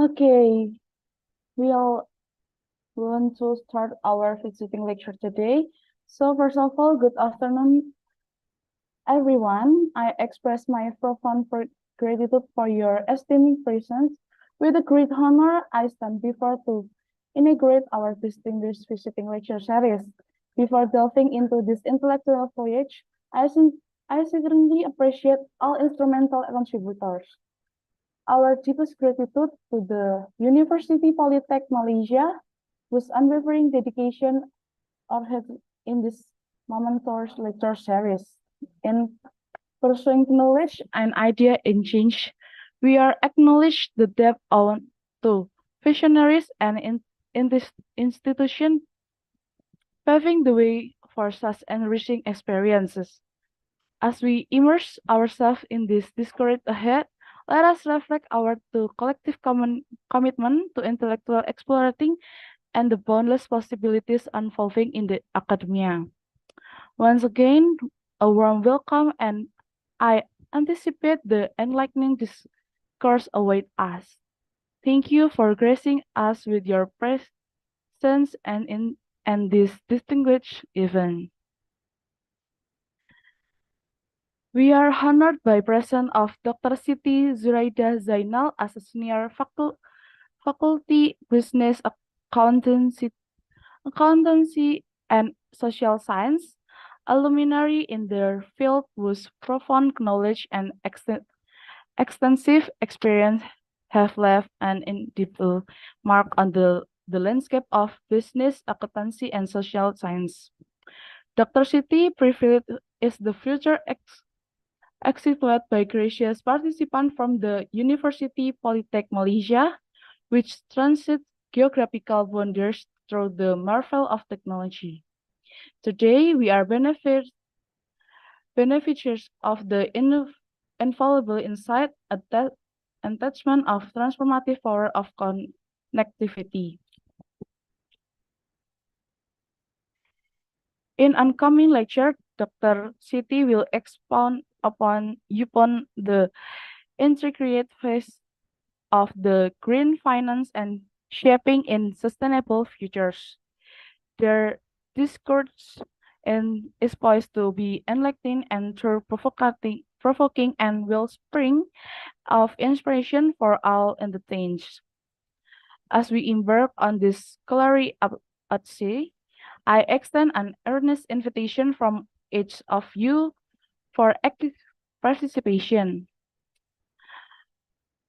Okay, we'll want to start our visiting lecture today. So first of all, good afternoon, everyone. I express my profound gratitude for your esteemed presence. With a great honor, I stand before to inaugurate our distinguished visiting lecture series. Before delving into this intellectual voyage, I sincerely appreciate all instrumental contributors. Our deepest gratitude to the University Poly Tech Malaysia, whose unwavering dedication are had in this momentous lecture series. In pursuing knowledge and idea in change, we are acknowledged the depth of to visionaries and in this institution, paving the way for such enriching experiences. As we immerse ourselves in this discourse ahead, let us reflect our to collective commitment to intellectual exploring and the boundless possibilities unfolding in the academia. Once again, a warm welcome, and I anticipate the enlightening discourse await us. Thank you for gracing us with your presence and this distinguished event. We are honored by presence of Dr. Siti Zuraidah Zainal as a senior faculty business accountancy and social science, a luminary in their field whose profound knowledge and extensive experience have left an indelible mark on the landscape of business, accountancy, and social science. Dr. Siti privilege is the future executed by gracious participant from the University Poly Tech Malaysia, which transcends geographical boundaries through the marvel of technology. Today, we are beneficiaries of the infallible insight, attachment of transformative power of connectivity. In upcoming lecture, Dr. Siti will expound upon the intricate phase of the green finance and shaping in sustainable futures. Their discourse is poised to be enlightening and provoking and will spring of inspiration for all entertained. As we embark on this scholarly at sea, I extend an earnest invitation from each of you for active participation.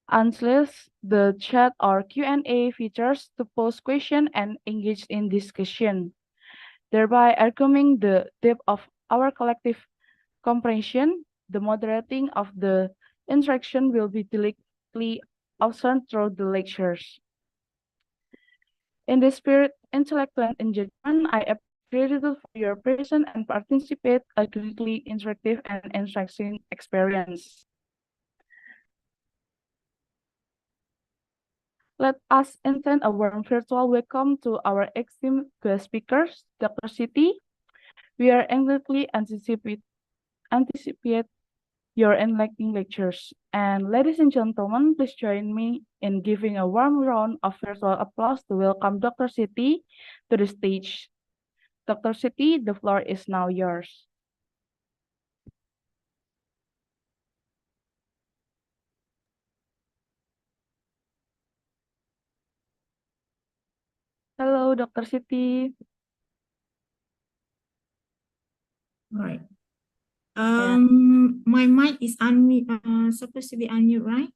Unless the chat or Q&A features to post questions and engage in discussion, thereby arguing the depth of our collective comprehension. The moderating of the interaction will be delicately observed through the lectures. In the spirit, intellect, and engagement, I am grateful for your presence and participate a greatly interactive and instructive experience. Let us extend a warm virtual welcome to our esteemed guest speakers, Dr. Siti. We are eagerly anticipate your enlightening lectures. And ladies and gentlemen, please join me in giving a warm round of virtual applause to welcome Dr. Siti to the stage. Dr. Siti, the floor is now yours. Hello, Dr. Siti. All right. Yeah. My mic is supposed to be unmute, right?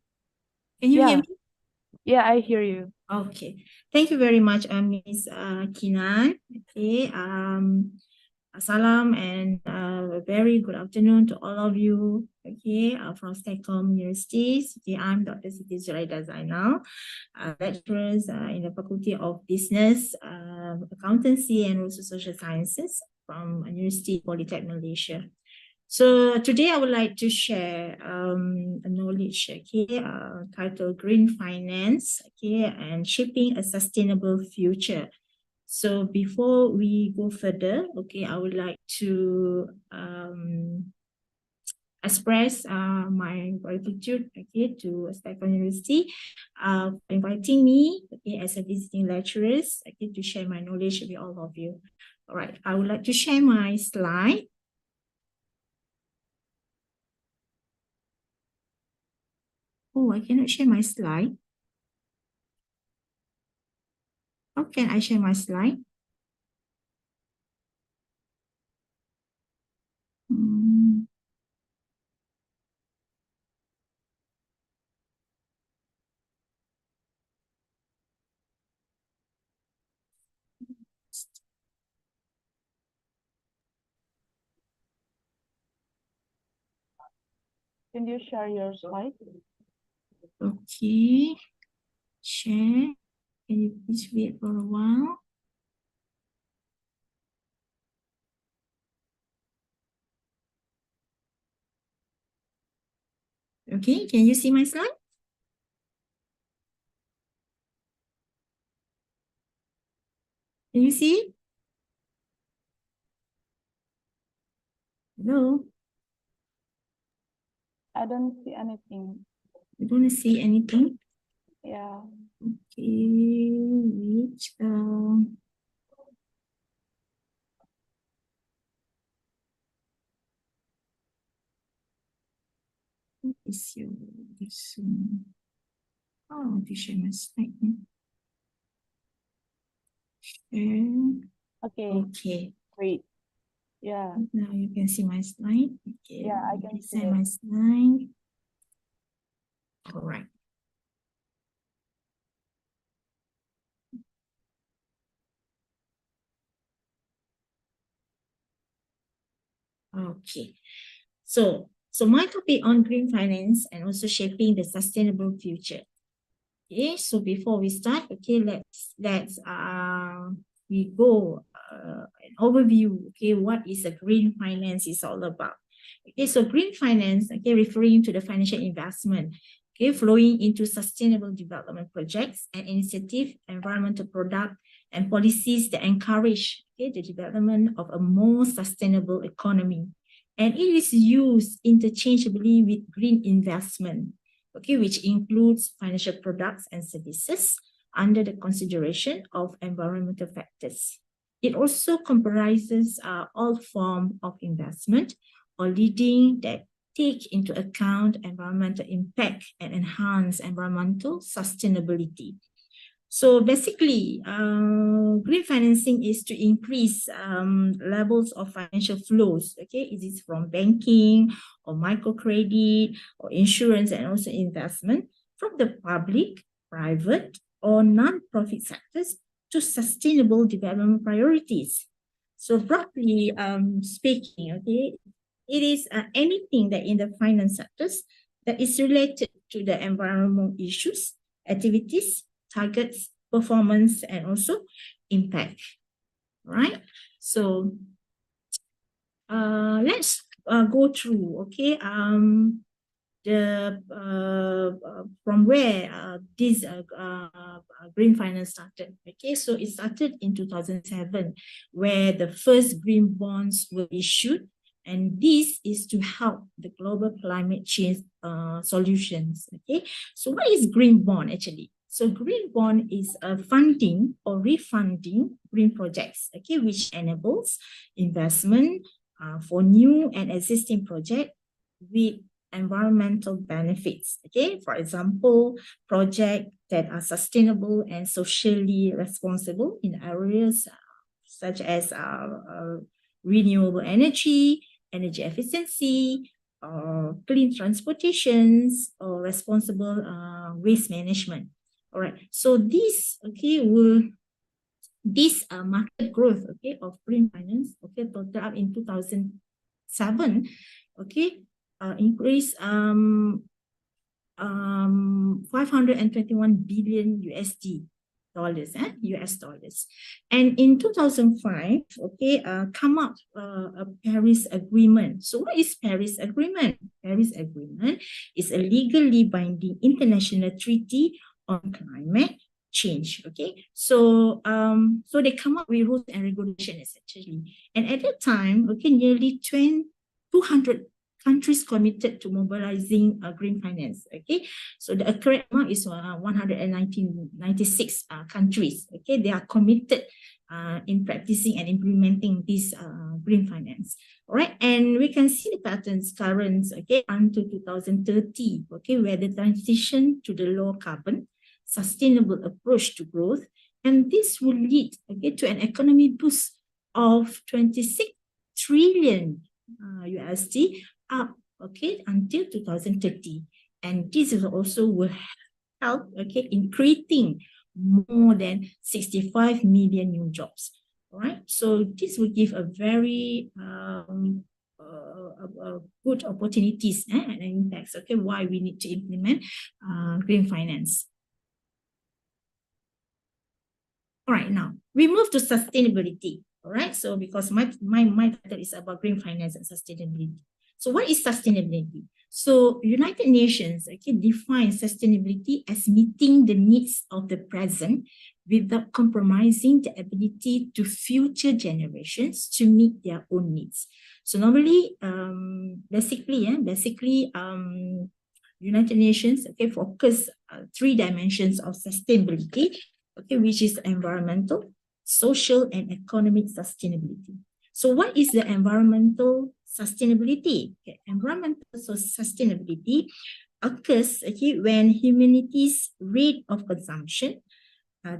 Can you hear me? Yeah, I hear you. Okay. Thank you very much, Miss Kinan. Okay. Salam and a very good afternoon to all of you. Okay, from STEKOM University. Okay, I'm Dr. Siti Zuraidah Zainal, lecturers in the Faculty of Business, Accountancy, and also Social Sciences from University Poly Tech Malaysia. So today I would like to share a knowledge, okay, titled Green Finance, okay, and Shaping a Sustainable Future. So before we go further, okay, I would like to express my gratitude, okay, to STEKOM University for inviting me, okay, as a visiting lecturer, okay, to share my knowledge with all of you. All right, I would like to share my slide. Oh, I cannot share my slide. How can I share my slide? Can you share your slide? Okay, share. Can you please wait for a while? Okay, can you see my slide? Can you see? Hello? I don't see anything. You don't see anything? Yeah. Okay, wait. What is your this? Oh, to share my slide. Share. Okay. Okay. Wait. Yeah. Now you can see my slide. Okay. Yeah, I can see present it. my slide. All right. Okay. So my topic on green finance and also shaping the sustainable future. Okay, so before we start, okay, let's we go an overview. Okay, what is a green finance is all about. Okay, so green finance, okay, referring to the financial investment, okay, flowing into sustainable development projects and initiative, environmental product and policies that encourage, okay, the development of a more sustainable economy. And it is used interchangeably with green investment, okay, which includes financial products and services under the consideration of environmental factors. It also comprises all forms of investment or leading that take into account environmental impact and enhance environmental sustainability. So basically, green financing is to increase levels of financial flows. Okay, is it from banking or microcredit or insurance and also investment from the public, private, or non-profit sectors to sustainable development priorities. So broadly speaking, okay, it is anything that in the finance sectors that is related to the environmental issues, activities, targets, performance, and also impact. Right? So let's go through, okay, the from where this green finance started. Okay, so it started in 2007, where the first green bonds were issued, and this is to help the global climate change solutions. Okay, so what is green bond actually? So green bond is a funding or refunding green projects, okay, which enables investment for new and existing projects with environmental benefits. Okay, for example, projects that are sustainable and socially responsible in areas such as renewable energy, energy efficiency, clean transportations, or responsible waste management. All right, so this, okay, this market growth, okay, of green finance, okay, total up in 2007, okay, increase 521 billion USD dollars, US dollars. And in 2005, okay, come up a Paris Agreement. So what is Paris Agreement? Paris Agreement is a legally binding international treaty on climate change. Okay, so so they come up with rules and regulations essentially. And at that time, okay, nearly 200 countries committed to mobilizing green finance. Okay, so the accurate amount is 196 countries. Okay, they are committed in practicing and implementing this green finance. All right, and we can see the patterns current, okay, until 2030, okay, where the transition to the low carbon, sustainable approach to growth, and this will lead, okay, to an economy boost of 26 trillion USD up, okay, until 2030, and this is also will help, okay, in creating more than 65 million new jobs. All right, so this will give a very good opportunities and impacts, okay, why we need to implement green finance. All right, now we move to sustainability. All right, so because my title is about green finance and sustainability. So what is sustainability? So United Nations, okay, define sustainability as meeting the needs of the present without compromising the ability to future generations to meet their own needs. So normally, basically, United Nations, okay, focus 3 dimensions of sustainability, okay, which is environmental, social, and economic sustainability. So what is the environmental sustainability? Okay, environmental sustainability occurs, okay, when humanity's rate of consumption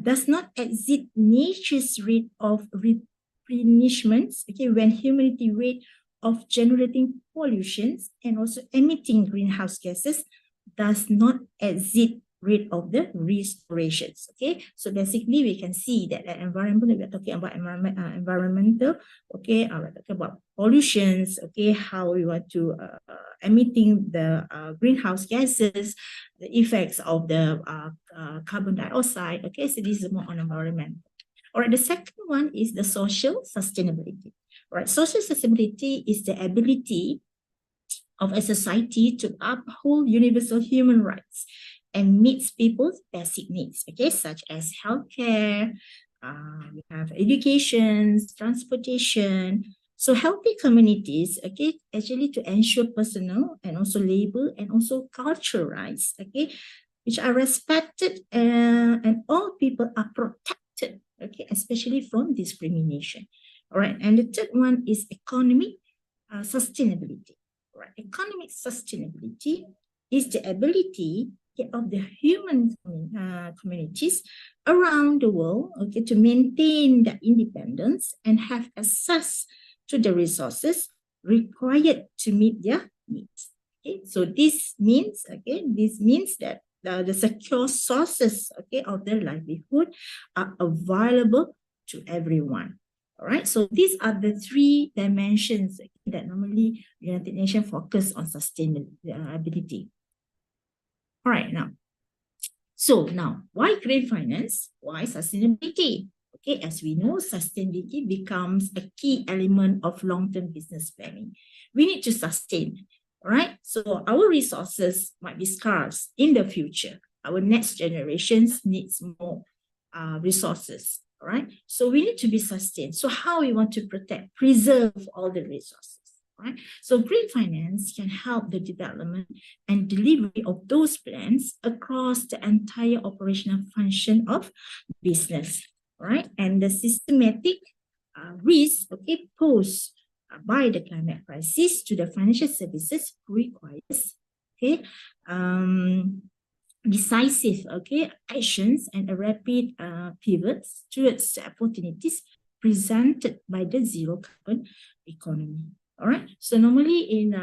does not exceed nature's rate of replenishment, okay, when humanity rate of generating pollutions and also emitting greenhouse gases does not exceed rate of the restorations. Okay, so basically we can see that the environment, we are talking about environmental, okay, we're talking about pollutions, okay, how we want to emitting the greenhouse gases, the effects of the carbon dioxide. Okay, so this is more on environment. All right, the second one is the social sustainability. All right, social sustainability is the ability of a society to uphold universal human rights and meets people's basic needs, okay, such as healthcare, we have education, transportation. So healthy communities, okay, actually to ensure personal and also labor and also cultural rights, okay, which are respected and all people are protected, okay, especially from discrimination. All right, and the third one is economic sustainability. All right, economic sustainability is the ability of the human communities around the world, okay, to maintain their independence and have access to the resources required to meet their needs. Okay, so this means, okay, that the secure sources, okay, of their livelihood are available to everyone. All right, so these are the 3 dimensions that normally United Nations focus on sustainability. All right, now, so now, why green finance? Why sustainability? Okay, as we know, sustainability becomes a key element of long-term business planning. We need to sustain, all right? So our resources might be scarce in the future. Our next generations needs more resources, all right? So we need to be sustained. So how we want to protect, preserve all the resources? Right? So green finance can help the development and delivery of those plans across the entire operational function of business, right? And the systematic risk, okay, posed by the climate crisis to the financial services requires, okay, decisive, okay, actions and a rapid pivots towards the opportunities presented by the zero carbon economy. All right, so normally in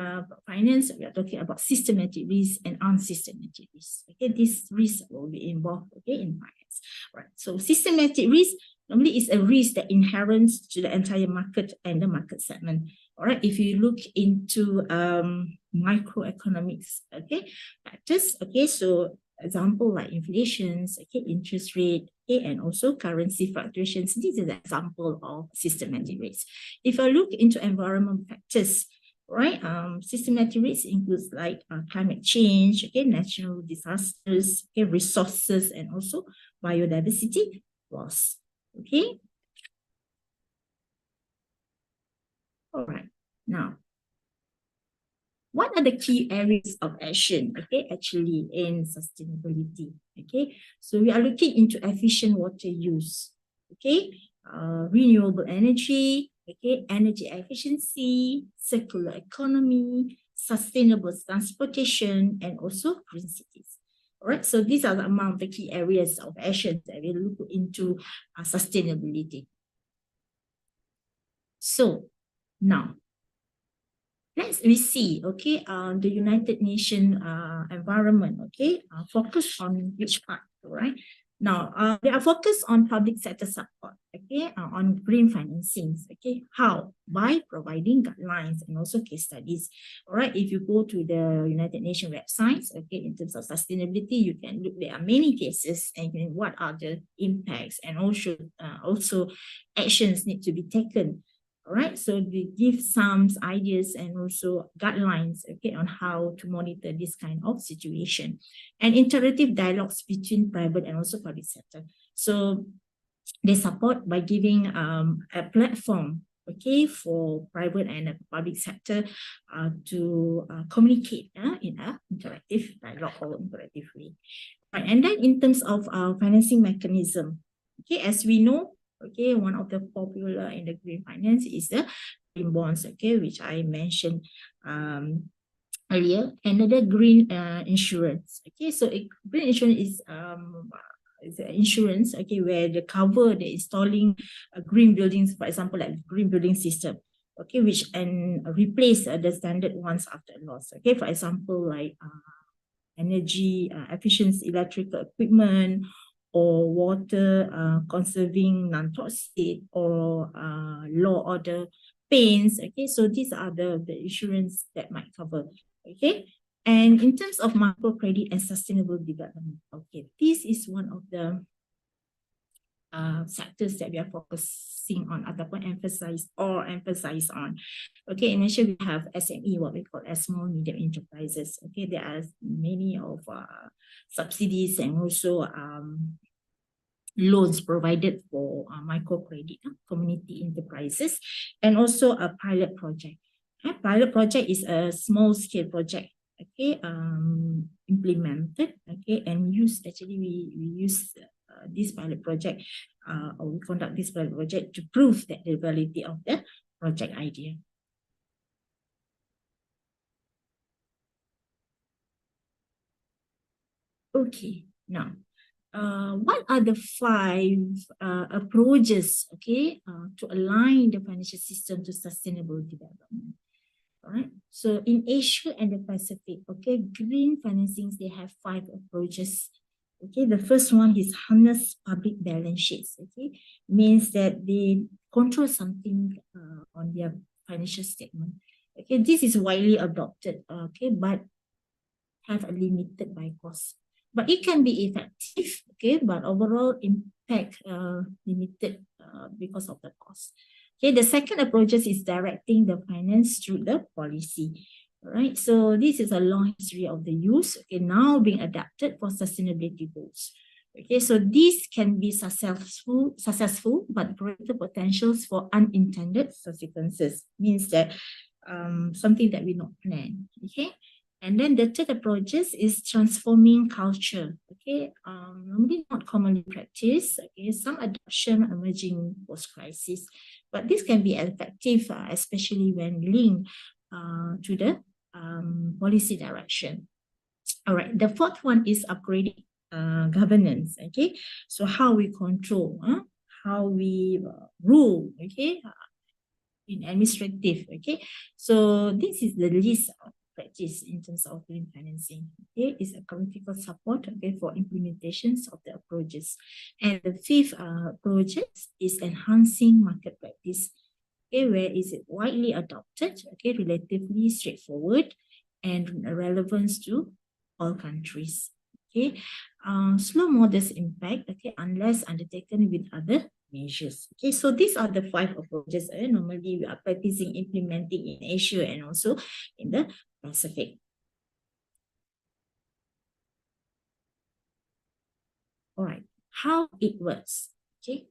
finance, we are talking about systematic risk and unsystematic risk. Okay, this risk will be involved, okay, in finance. Right, so systematic risk normally is a risk that inherent to the entire market and the market segment. All right, if you look into microeconomics, okay, factors, okay, so example like inflations, okay, interest rate, okay, and also currency fluctuations. This is an example of systematic risk. If I look into environment factors, right, systematic risk includes like climate change, okay, natural disasters, okay, resources, and also biodiversity loss. Okay. All right. Now, what are the key areas of action, okay, actually in sustainability, okay? So we are looking into efficient water use, okay, renewable energy, okay, energy efficiency, circular economy, sustainable transportation, and also green cities. All right, so these are among the key areas of action that we look into sustainability. So now, we see, okay, the United Nations environment, okay, focus on which part, right? Now, they are focused on public sector support, okay, on green financings, okay. How? By providing guidelines and also case studies. All right, if you go to the United Nations websites, okay, in terms of sustainability, you can look, there are many cases and what are the impacts, and also actions need to be taken. All right, so we give some ideas and also guidelines, okay, on how to monitor this kind of situation, and interactive dialogues between private and also public sector. So they support by giving a platform, okay, for private and public sector to communicate in an interactive dialogue or interactive way. Right, and then in terms of financing mechanism, okay, as we know, okay, one of the popular in the green finance is the green bonds, okay, which I mentioned earlier. Another green insurance, okay, so green insurance is insurance, okay, where the cover the installing green buildings, for example, like green building system, okay, which and replace the standard ones after loss, okay, for example, like energy efficiency electrical equipment, or water conserving non-toxic, or law order paints, okay, so these are the insurance that might cover, okay. And in terms of microcredit and sustainable development, okay, this is one of the sectors that we are focusing on ataupun emphasize on. Okay, in Malaysia we have SME, what we call as small medium enterprises. Okay, there are many of subsidies and also loans provided for microcredit community enterprises, and also a pilot project. A pilot project is a small scale project, okay, implemented, okay, and we use this pilot project, or we conduct this pilot project to prove that the validity of the project idea. Okay, now, what are the 5 approaches, okay, to align the financial system to sustainable development? All right, so in Asia and the Pacific, okay, green financings, they have 5 approaches. Okay, the first one is harness public balance sheets. Okay, means that they control something on their financial statement. Okay, this is widely adopted. Okay, but have a limited by cost. But it can be effective. Okay, but overall impact limited because of the cost. Okay, the second approach is directing the finance through the policy. Right, so this is a long history of the use, okay, now being adapted for sustainability goals. Okay, so this can be successful, but greater potentials for unintended consequences, means that something that we not plan. Okay, and then the third approach is transforming culture. Okay, normally not commonly practiced. Okay, some adoption emerging post-crisis, but this can be effective, especially when linked to the policy direction. All right, the fourth one is upgrading governance. Okay, so how we control, how we rule, okay, in administrative. Okay, so this is the list of practice in terms of green financing. Okay, is a critical support, okay, for implementations of the approaches. And the fifth approach is enhancing market practice. Okay, where is it widely adopted, okay, relatively straightforward and relevance to all countries. Okay, slow modest impact, okay, unless undertaken with other measures. Okay, so these are the 5 approaches normally we are practicing implementing in Asia and also in the Pacific. All right, how it works. Okay,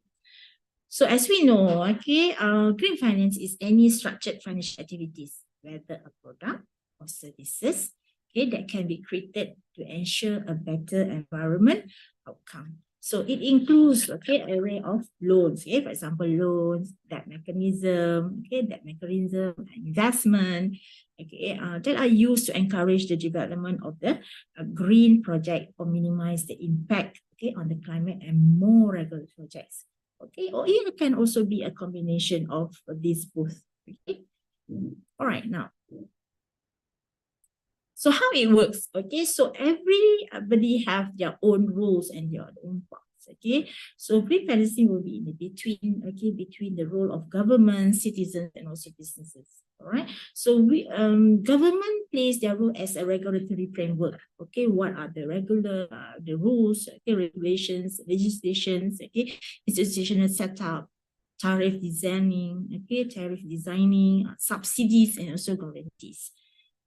so as we know, okay, green finance is any structured financial activities, whether a product or services, okay, that can be created to ensure a better environment outcome. So it includes, okay, an array of loans, okay, for example, loans, debt mechanism, investment, okay, that are used to encourage the development of the green project or minimize the impact, okay, on the climate, and more regular projects, okay, or it can also be a combination of these both, okay. All right, now. So how it works, okay? So everybody have their own rules and their own parts, okay? So green financing will be in the between, okay, between the role of government, citizens, and also businesses, all right? So government plays their role as a regulatory framework, okay? What are the the rules, okay, regulations, legislations, okay, institutional setup, tariff designing, subsidies, and also guarantees.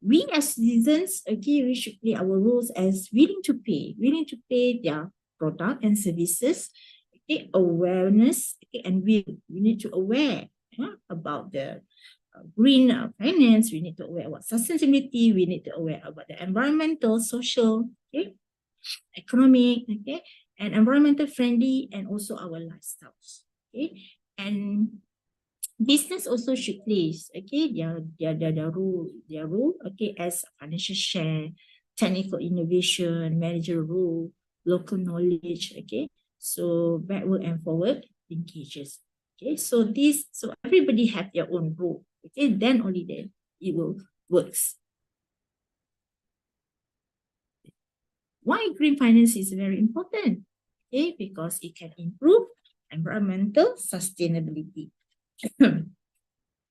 We as citizens, okay, we should play our roles as willing to pay their product and services, okay, awareness, okay, and we need to aware about the green finance, we need to aware about sustainability, we need to aware about the environmental, social, okay, economic, okay, and environmental friendly, and also our lifestyles, okay, and business also should place, okay, their role, okay, as financial share, technical innovation, managerial role, local knowledge, okay. So backward and forward linkages, okay. So everybody have their own role, okay. Then only then it will works. Why green finance is very important? Okay, because it can improve environmental sustainability.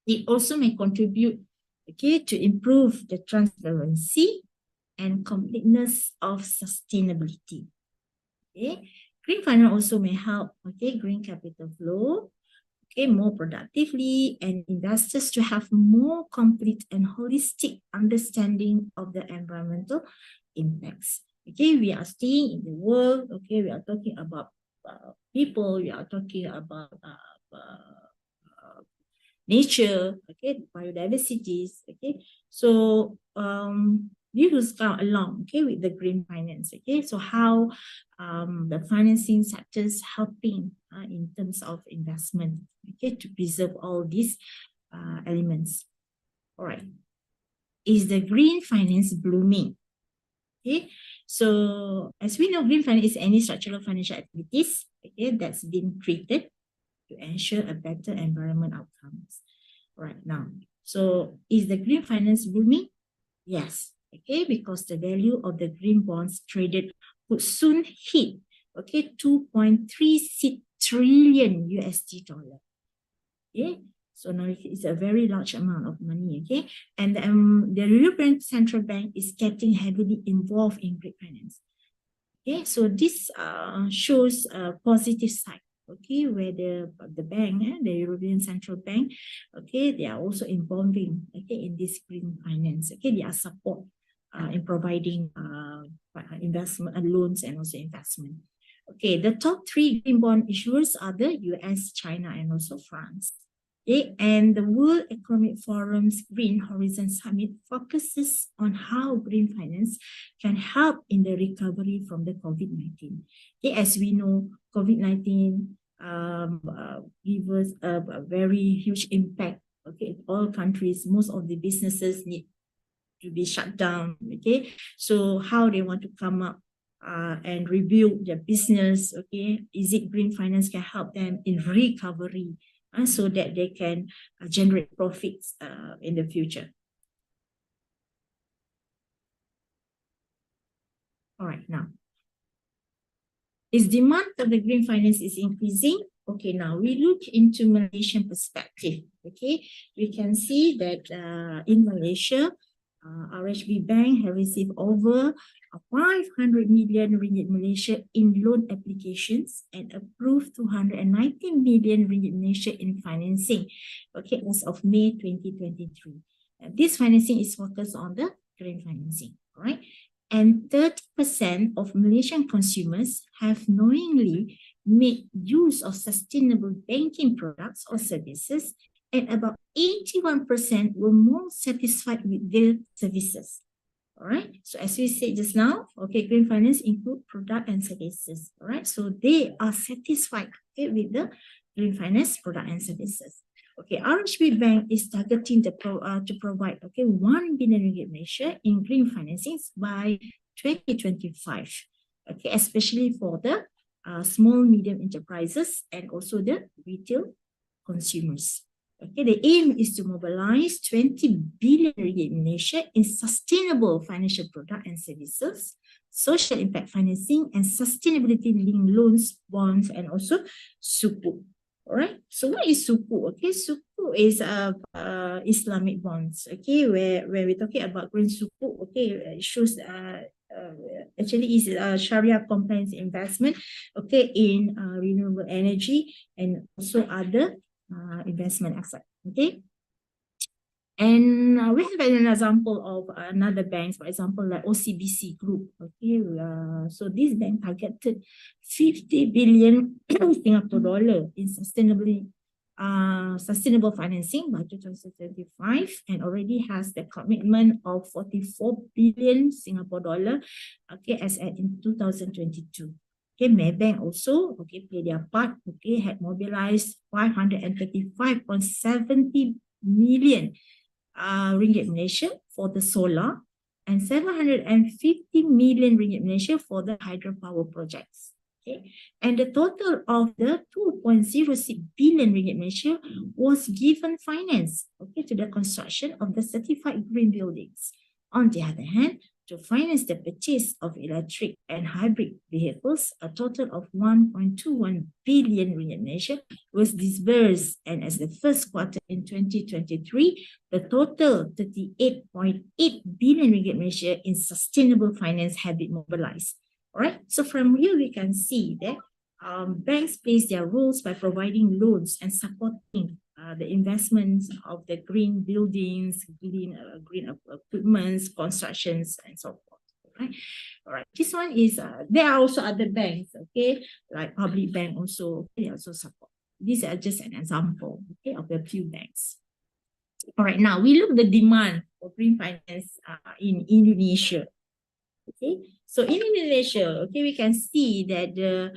It also may contribute, okay, to improve the transparency and completeness of sustainability. Okay, green finance also may help, okay, green capital flow, okay, more productively, and investors to have more complete and holistic understanding of the environmental impacts. Okay, we are staying in the world, okay, we are talking about people, we are talking about nature, okay, biodiversities, okay. So you will come along, okay, with the green finance, okay. So how the financing sectors helping in terms of investment, okay, to preserve all these elements. All right. Is the green finance blooming? Okay. So as we know, green finance is any structural financial activities, okay, that's been created to ensure a better environment outcomes right now. So is the green finance booming? Yes, okay, because the value of the green bonds traded would soon hit, okay, 2.36 trillion USD dollar. Okay, so now it's a very large amount of money, okay, and the European Central Bank is getting heavily involved in green finance. Okay, so this shows a positive side, okay, where the bank, the European Central Bank, okay, they are also involving, okay, in this green finance, okay, they are support in providing investment loans and also investment. Okay, the top 3 green bond issuers are the US, China, and also France. Okay, and the World Economic Forum's Green Horizon Summit focuses on how green finance can help in the recovery from the COVID-19. Okay, as we know, COVID-19 gives us a very huge impact. Okay, in all countries, most of the businesses need to be shut down. Okay, so how they want to come up and rebuild their business? Okay, is it green finance can help them in recovery? So that they can generate profits in the future. All right, now. Is demand for the green finance is increasing? Okay, now we look into Malaysian perspective. Okay, we can see that in Malaysia, RHB Bank has received over 500 million ringgit Malaysia in loan applications and approved 290 million ringgit Malaysia in financing, okay, as of May 2023. This financing is focused on the green financing, all right? And 30% of Malaysian consumers have knowingly made use of sustainable banking products or services, and about 81% were more satisfied with their services. All right. So as we said just now, okay, green finance include product and services. All right. So they are satisfied, okay, with the green finance product and services. Okay, RHB Bank is targeting to provide, okay, 1 billion ringgit Malaysia in green financings by 2025. Okay, especially for the small medium enterprises and also the retail consumers. Okay, the aim is to mobilize 20 billion ringgit in Malaysia in sustainable financial product and services, social impact financing, and sustainability-linked loans, bonds, and also sukuk. All right. So what is sukuk? Okay, sukuk is Islamic bonds. Okay, where we're talking about green sukuk. Okay, it shows actually is Sharia compliance investment. Okay, in renewable energy and also other investment asset. Okay, and we have an example of another bank, for example, like OCBC Group. Okay, so this bank targeted 50 billion Singapore dollar in sustainable financing by 2025, and already has the commitment of 44 billion Singapore dollar. Okay, as at in 2022. Okay, Maybank also, okay, play their part, okay, had mobilized 535.70 million ringgit Malaysia for the solar and 750 million ringgit Malaysia for the hydropower projects. Okay, and the total of the 2.06 billion ringgit Malaysia was given finance, okay, to the construction of the certified green buildings. On the other hand, to finance the purchase of electric and hybrid vehicles, a total of 1.21 billion ringgit Malaysia was disbursed, and as the first quarter in 2023, the total 38.8 billion ringgit Malaysia in sustainable finance have been mobilized. All right, so from here we can see that banks play their roles by providing loans and supporting the investments of the green buildings, green equipments, constructions, and so forth. All right. This one is there are also other banks, okay, like public bank also, they also support. These are just an example, okay, of the few banks. All right. Now we look at the demand for green finance in Indonesia. Okay, so in Indonesia, okay, we can see that the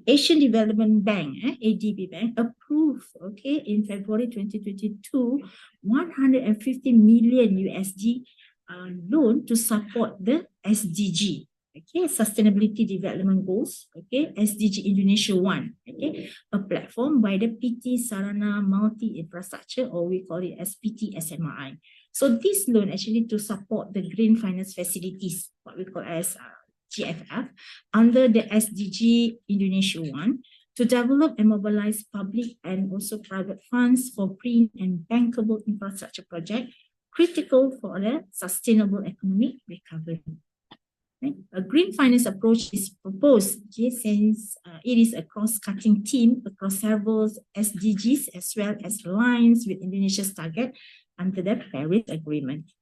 Asian Development Bank, ADB Bank, approved, okay, in February 2022, 150 million USD loan to support the SDG, okay, Sustainability Development Goals, okay, SDG Indonesia 1, okay, a platform by the PT Sarana Multi Infrastructure, or we call it as PT SMRI. So this loan actually to support the green finance facilities, what we call as GFF, under the SDG Indonesia 1, to develop and mobilize public and also private funds for green and bankable infrastructure projects critical for the sustainable economic recovery. Okay. A green finance approach is proposed, okay, since it is a cross-cutting team across several SDGs as well as lines with Indonesia's target under the Paris Agreement.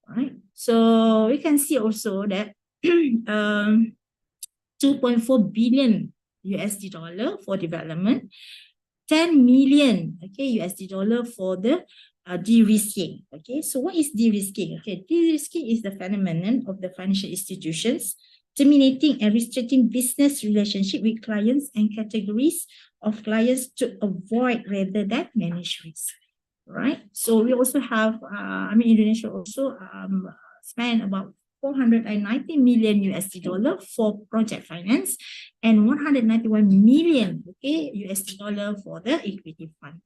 All right. So we can see also that 2.4 billion USD dollar for development, 10 million, okay, USD dollar for the de-risking. Okay, so what is de-risking? Okay, de-risking is the phenomenon of the financial institutions terminating and restricting business relationship with clients and categories of clients to avoid rather than manage risk. Right. So we also have, Indonesia also spent about 490 million USD dollar for project finance and 191 million, okay, USD dollar for the equity fund.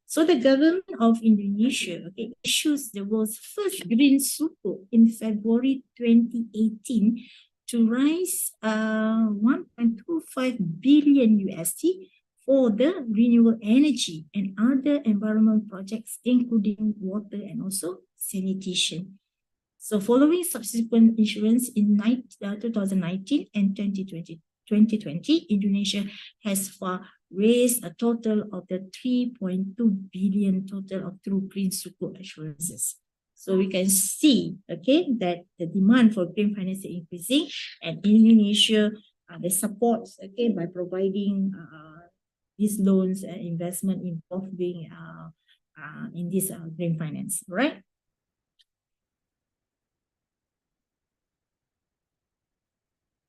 So the government of Indonesia, okay, issues the world's first green sukuk in February 2018 to raise 1.25 billion USD for the renewable energy and other environmental projects, including water and also sanitation. So following subsequent issuance in 2019 and 2020, Indonesia has raised a total of the 3.2 billion total of through green sukuk assurances. So we can see, okay, that the demand for green finance is increasing, and Indonesia, the support, okay, by providing these loans and investment involving in this green finance, right?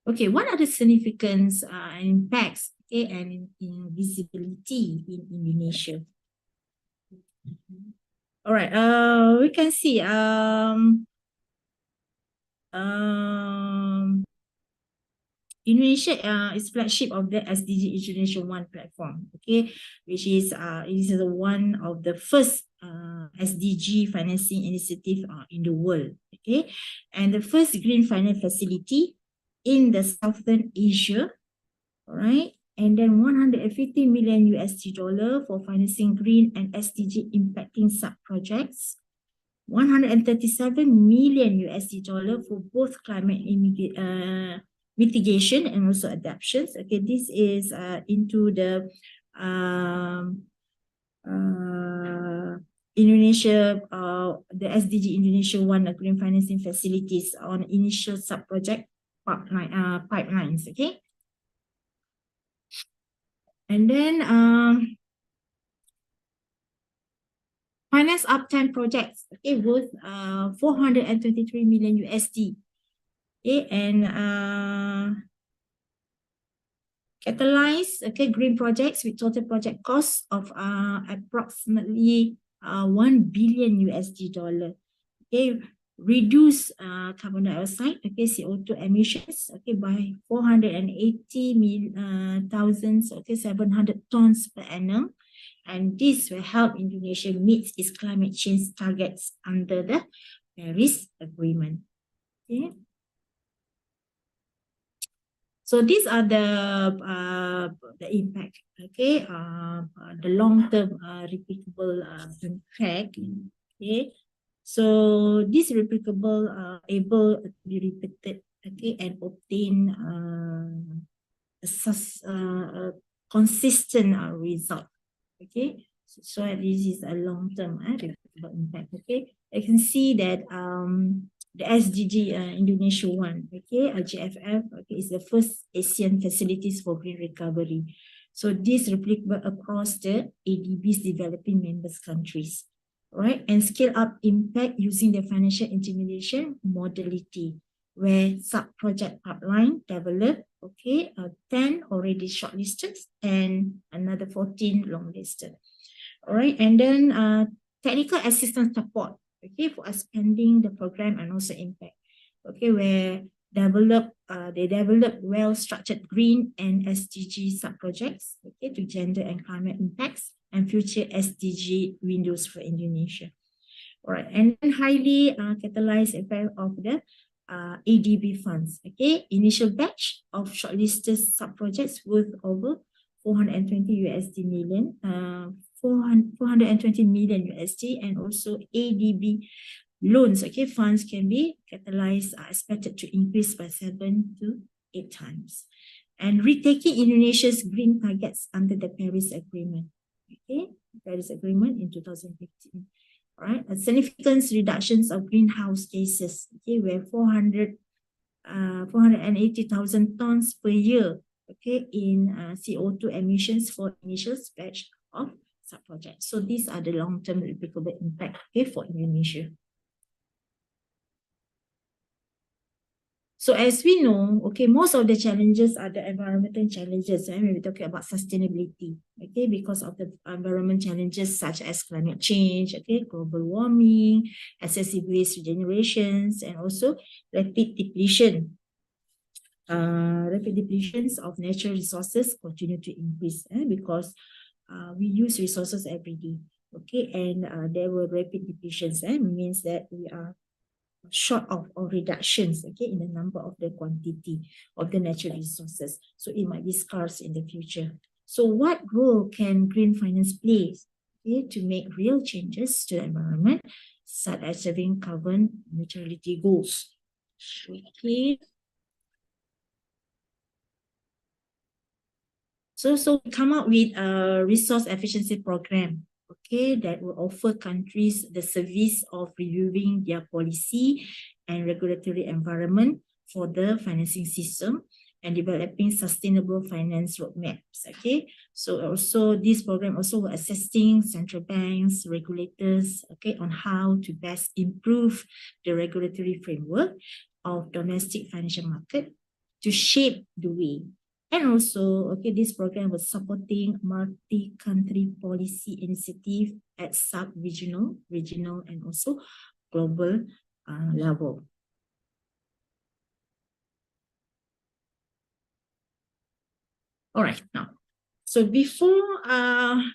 Okay, what are the significance and impacts, okay, and visibility in Indonesia? All right, we can see Indonesia is flagship of the SDG Indonesia One platform, okay, which is one of the first SDG financing initiative in the world, okay, and the first green finance facility in the Southern Asia, all right, and then 150 million USD for financing green and SDG impacting sub-projects, 137 million USD for both climate mitigation and also adaptations. Okay, this is into the Indonesia, the SDG Indonesia One green financing facilities on initial sub-project pipelines. Okay, and then finance uptime projects, okay, worth 423 million USD. Okay, and catalyze, okay, green projects with total project cost of approximately 1 billion USD dollar. Okay, reduce carbon dioxide, okay, CO2 emissions, okay, by 480,700 tons per annum. And this will help Indonesia meet its climate change targets under the Paris Agreement. Okay. So these are the impact, okay, the long-term repeatable impact, okay. So this replicable able to be repeated, okay, and obtain a consistent result, okay. So this is a long-term repeatable impact, okay. I can see that the SDG Indonesia One, okay, GFF, okay, is the first Asian facilities for green recovery. So this replicable across the ADB's developing members countries, right? And scale up impact using the financial intermediation modality, where sub-project pipeline developed, okay, 10 already shortlisted and another 14 longlisted. All right, and then technical assistance support, okay, for expanding the program and also impact, okay, where they develop well-structured green and SDG sub-projects, okay, to gender and climate impacts and future SDG windows for Indonesia. All right, and then highly catalyzed effect of the ADB funds, okay, initial batch of shortlisted sub-projects worth over 420 million USD, and also ADB loans, okay, funds can be catalyzed, expected to increase by 7 to 8 times. And retaking Indonesia's green targets under the Paris Agreement, okay, Paris Agreement in 2015. All right, a significant reductions of greenhouse gases, okay, where 480,000 tons per year, okay, in CO2 emissions for initial batch of sub-projects. So these are the long-term replicable impact, okay, for Indonesia. So as we know, okay, most of the challenges are the environmental challenges, when we're talking about sustainability, okay, because of the environment challenges such as climate change, okay, global warming, excessive waste regenerations, and also rapid depletions of natural resources continue to increase, because we use resources every day, okay, and there were rapid depletions, means that we are short of or reductions, okay, in the number of the quantity of the natural resources. So it might be scarce in the future. So what role can green finance play, okay, to make real changes to the environment, such as having carbon neutrality goals? Okay. So we come up with a resource efficiency program, okay, that will offer countries the service of reviewing their policy and regulatory environment for the financing system, and developing sustainable finance roadmaps. Okay, so also this program also will assisting central banks, regulators, okay, on how to best improve the regulatory framework of domestic financial market to shape the way. And also, okay, this program was supporting multi-country policy initiative at sub-regional, regional, and also global level. All right, now, so before I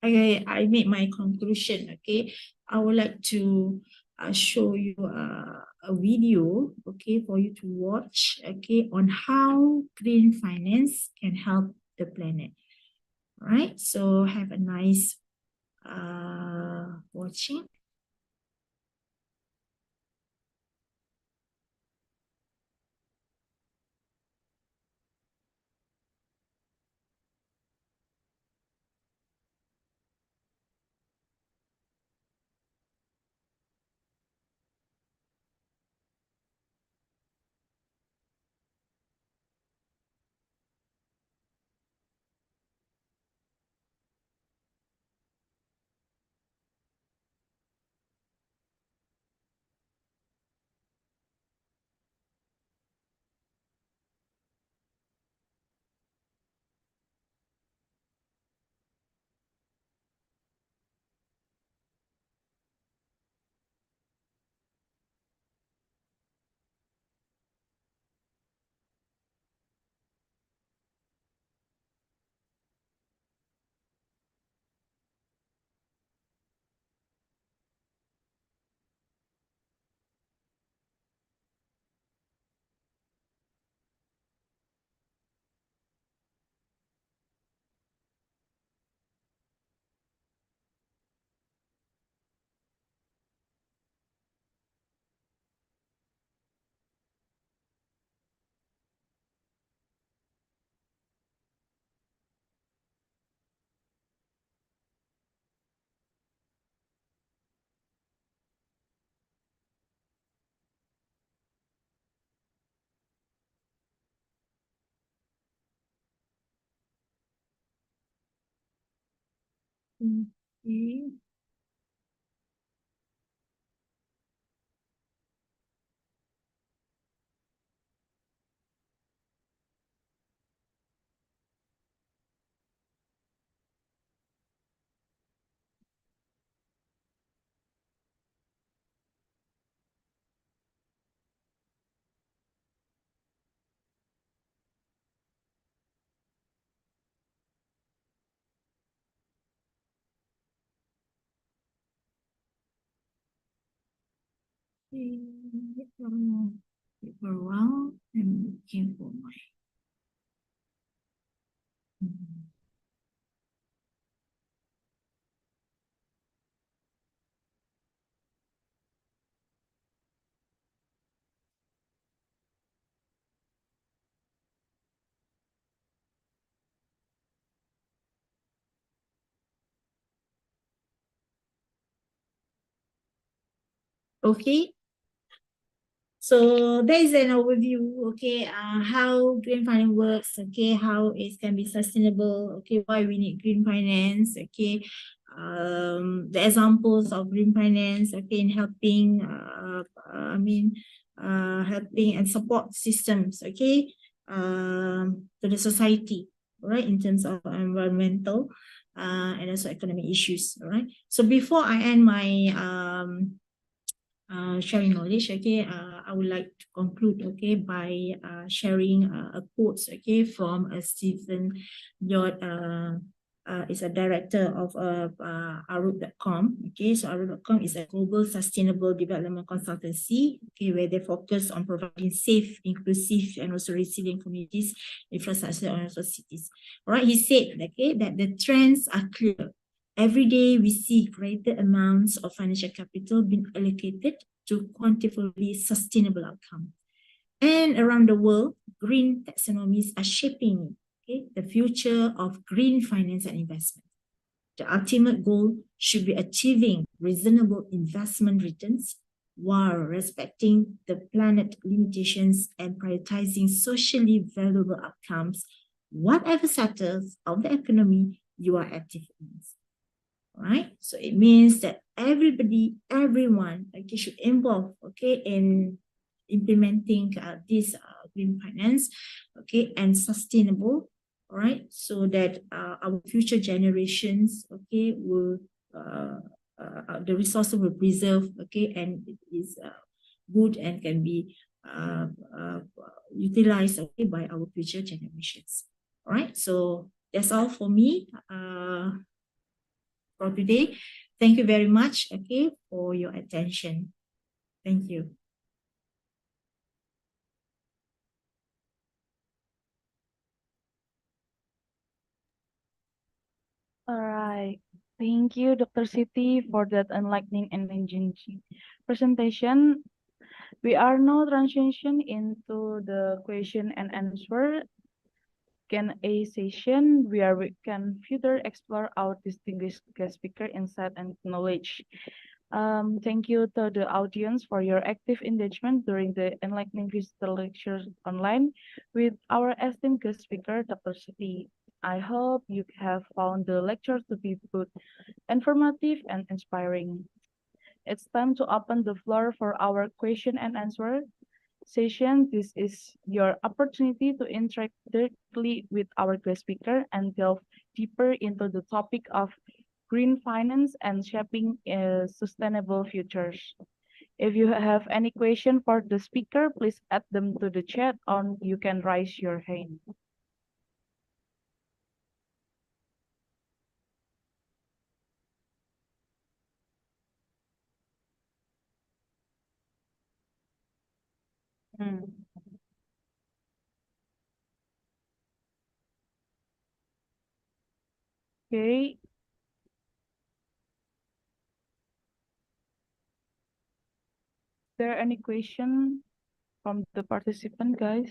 make my conclusion, okay, I would like to show you a video, okay, for you to watch, okay, on how green finance can help the planet. All right, so have a nice watching. Okay. For a while, I'm looking for my. Okay, so there is an overview, okay, how green finance works, okay, how it can be sustainable, okay, why we need green finance, okay, the examples of green finance, okay, in helping, helping and support systems, okay, to the society, right, in terms of environmental and also economic issues, all right. So before I end my sharing knowledge, okay, I would like to conclude, okay, by sharing a quote, okay, from Stephen Yod, is a director of Arut.com. Okay, so Arut.com is a global sustainable development consultancy, okay, where they focus on providing safe, inclusive, and also resilient communities, infrastructure, and also cities. All right, he said, okay, that the trends are clear. Every day, we see greater amounts of financial capital being allocated to quantifiably sustainable outcomes. And around the world, green taxonomies are shaping, okay, the future of green finance and investment. The ultimate goal should be achieving reasonable investment returns, while respecting the planet limitations and prioritizing socially valuable outcomes, whatever sectors of the economy you are active in. Right? So it means that everyone, okay, should involve, okay, in implementing this green finance, okay, and sustainable, all right, so that our future generations, okay, will the resources will preserve, okay, and it is good and can be utilized, okay, by our future generations. All right, so that's all for me for today. Thank you very much, okay, for your attention. Thank you. All right. Thank you, Dr. Siti, for that enlightening and engaging presentation. We are now transition into the question and answer Q&A session where we can further explore our distinguished guest speaker insight and knowledge. Thank you to the audience for your active engagement during the enlightening visitor lectures online with our esteemed guest speaker, Dr. Siti. I hope you have found the lecture to be both informative and inspiring. It's time to open the floor for our question and answer session. This is your opportunity to interact directly with our guest speaker and delve deeper into the topic of green finance and shaping sustainable futures. If you have any question for the speaker, please add them to the chat or you can raise your hand. Hmm. Okay. Is there any question from the participant, guys?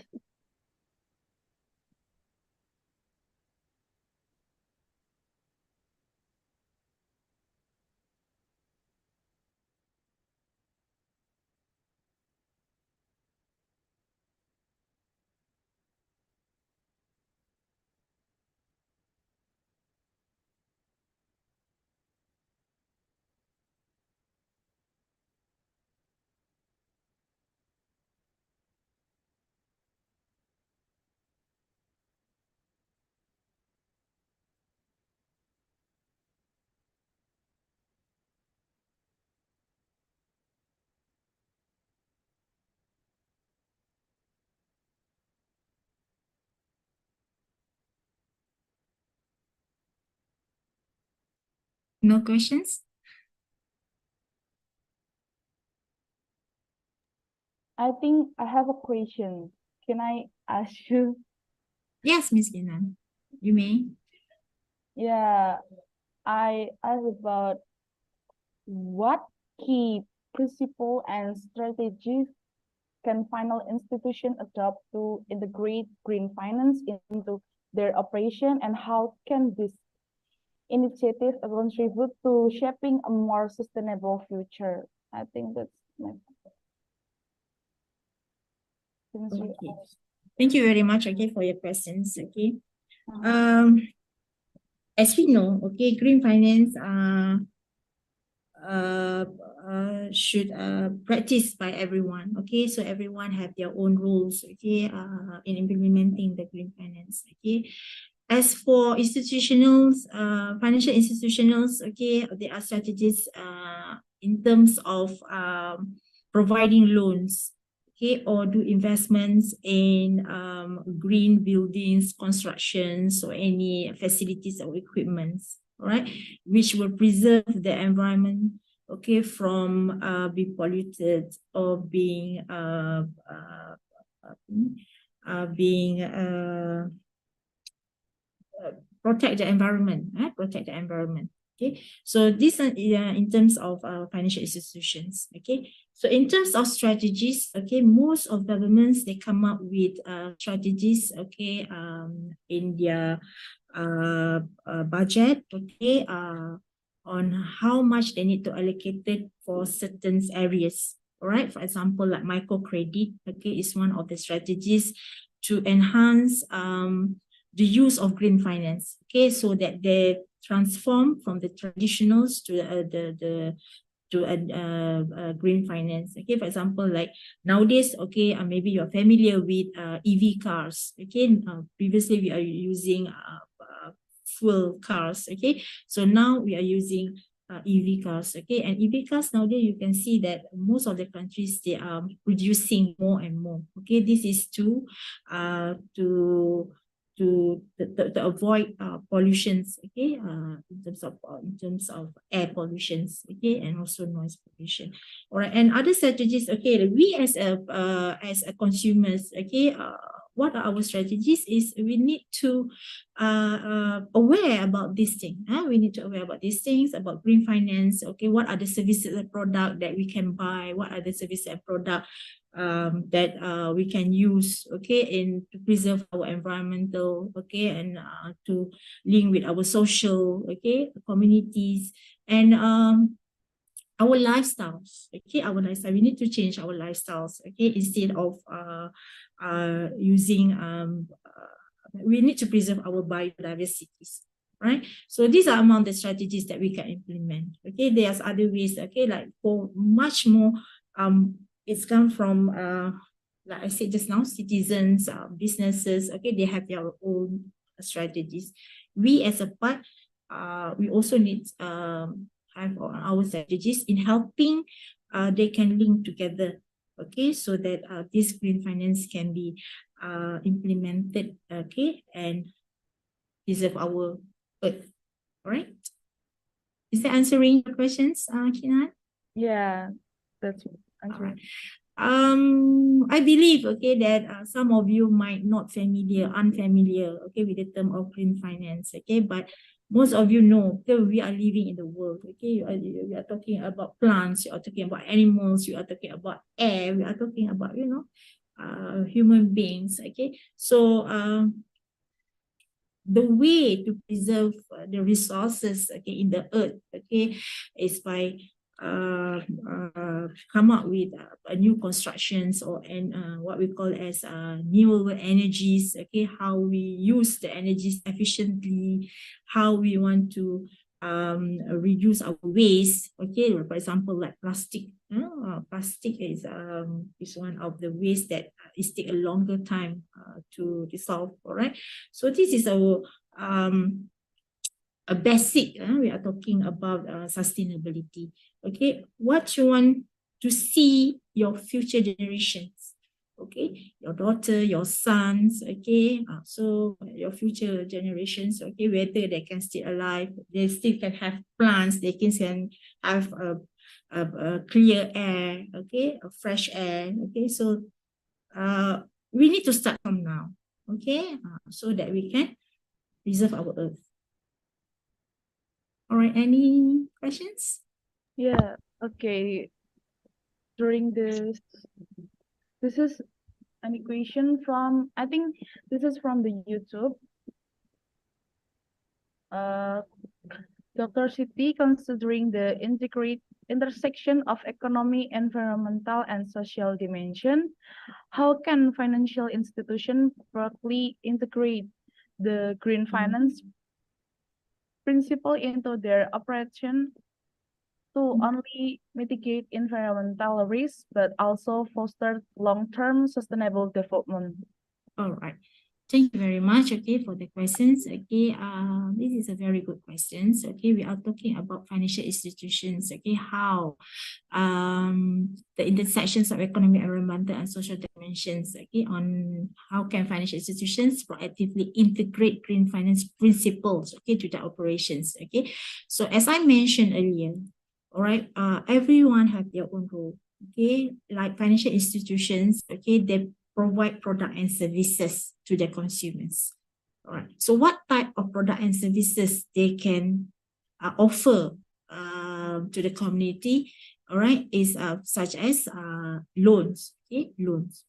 No questions? I think I have a question. Can I ask you? Yes, Miss Kinan, you may. Yeah, I asked about what key principle and strategies can final institution adopt to integrate green finance into their operation, and how can this initiative contribute to shaping a more sustainable future? I think that's my Okay. Thank you very much, okay, for your questions, okay. As we know, okay, green finance should practice by everyone, okay, so everyone have their own rules, okay, in implementing the green finance, okay. As for institutionals, financial institutionals, okay, there are strategies in terms of providing loans, okay, or do investments in green buildings, constructions, or any facilities or equipments, right, which will preserve the environment, okay, from being polluted or being protect the environment, protect the environment. Okay, so this in terms of financial institutions. Okay, so in terms of strategies, okay, most of governments, they come up with strategies, okay, in their budget, okay, on how much they need to allocate it for certain areas. All right, for example, like microcredit, okay, is one of the strategies to enhance the use of green finance, okay, so that they transform from the traditionals to green finance. Okay, for example, like nowadays, okay, maybe you're familiar with EV cars. Okay, previously we are using fuel cars. Okay, so now we are using EV cars. Okay, and EV cars nowadays you can see that most of the countries, they are producing more and more. Okay, this is to avoid pollutions, okay, in terms of air pollutions, okay, and also noise pollution. All right, and other strategies, okay, we as a consumers, okay, what are our strategies is we need to aware about these things. We need to aware about these things, about green finance. Okay, what are the services and product that we can buy? What are the services and product that we can use, okay, in to preserve our environmental, okay, and to link with our social, okay, communities, and our lifestyles, okay, our lifestyle. We need to change our lifestyles, okay, instead of using we need to preserve our biodiversities, right? So these are among the strategies that we can implement. Okay, there's other ways, okay, like for much more it's come from like I said just now, citizens, businesses, okay, they have their own strategies. We as a part, we also need have our strategies in helping they can link together, okay, so that this green finance can be implemented, okay, and preserve our earth. All right, is that answering your questions, Kinan? Yeah, that's answering. I believe, okay, that some of you might not unfamiliar, okay, with the term of green finance, okay, but most of you know that we are living in the world, okay, we are talking about plants, you are talking about animals, you are talking about air, we are talking about, you know, human beings, okay, so the way to preserve the resources, okay, in the earth, okay, is by come up with new constructions or what we call as renewable energies, okay, how we use the energies efficiently, how we want to reduce our waste, okay, for example, like plastic. Plastic is one of the waste that is take a longer time to dissolve. All right, so this is our a basic, we are talking about sustainability. Okay, what you want to see your future generations, okay, your daughter, your sons, okay, so your future generations, okay, whether they can stay alive, they still can have plants, they can have a clear air, okay, a fresh air, okay, so we need to start from now, okay, so that we can preserve our earth. All right, any questions? Yeah, okay. During this is an equation from, I think this is from the YouTube. Dr. Siti, considering the intersection of economy, environmental, and social dimension, how can financial institutions properly integrate the green finance principle into their operation to only mitigate environmental risks, but also foster long-term sustainable development? All right. Thank you very much, okay, for the questions. Okay, this is a very good question. Okay, we are talking about financial institutions, okay, how the intersections of economic, environmental, and social dimensions, okay, on how can financial institutions proactively integrate green finance principles, okay, to their operations, okay. So as I mentioned earlier, all right, everyone have their own role, okay, like financial institutions, okay, they provide product and services to the consumers. All right. So what type of product and services they can offer to the community? All right, is such as loans. Okay, loans.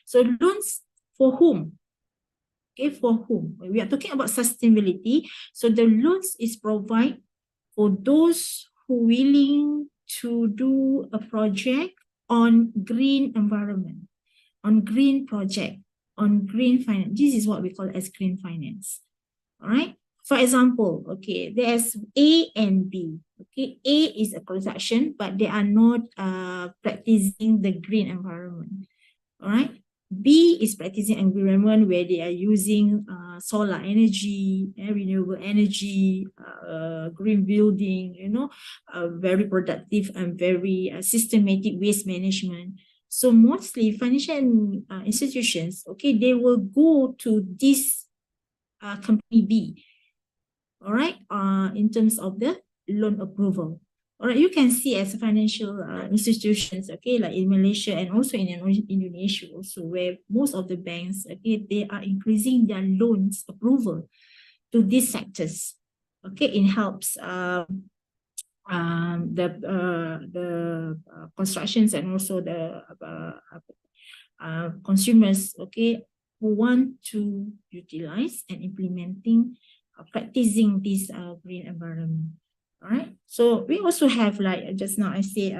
So loans for whom? Okay, for whom? We are talking about sustainability. So the loans is provide for those who willing to do a project, on green environment, on green project, on green finance. This is what we call as green finance. All right. For example, okay, there's A and B. Okay, A is a construction, but they are not practicing the green environment. All right. B is practicing environment where they are using solar energy, renewable energy, green building, very productive and very systematic waste management. So mostly financial institutions, okay, they will go to this company B, all right, in terms of the loan approval. All right, you can see as financial institutions, okay, like in Malaysia and also in Indonesia also, where most of the banks, okay, they are increasing their loans approval to these sectors. Okay, it helps the constructions and also the consumers, okay, who want to utilize and implementing, practicing this green environment. All right. So we also have, like just now I say,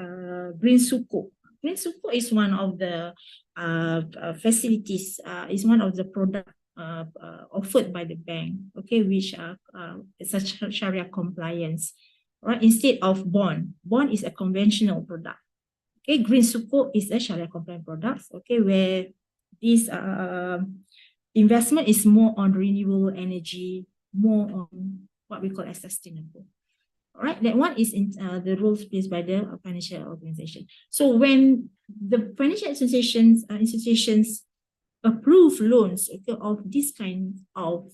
green suku. Green suku is one of the facilities, is one of the product offered by the bank, okay, which is a Sharia compliance. Right, instead of bond. Bond is a conventional product. Okay, green suku is a Sharia compliant product. Okay, where this investment is more on renewable energy, more on what we call as sustainable. All right, that one is in the rules placed by the financial organization. So when the financial institutions approve loans, okay, of this kind of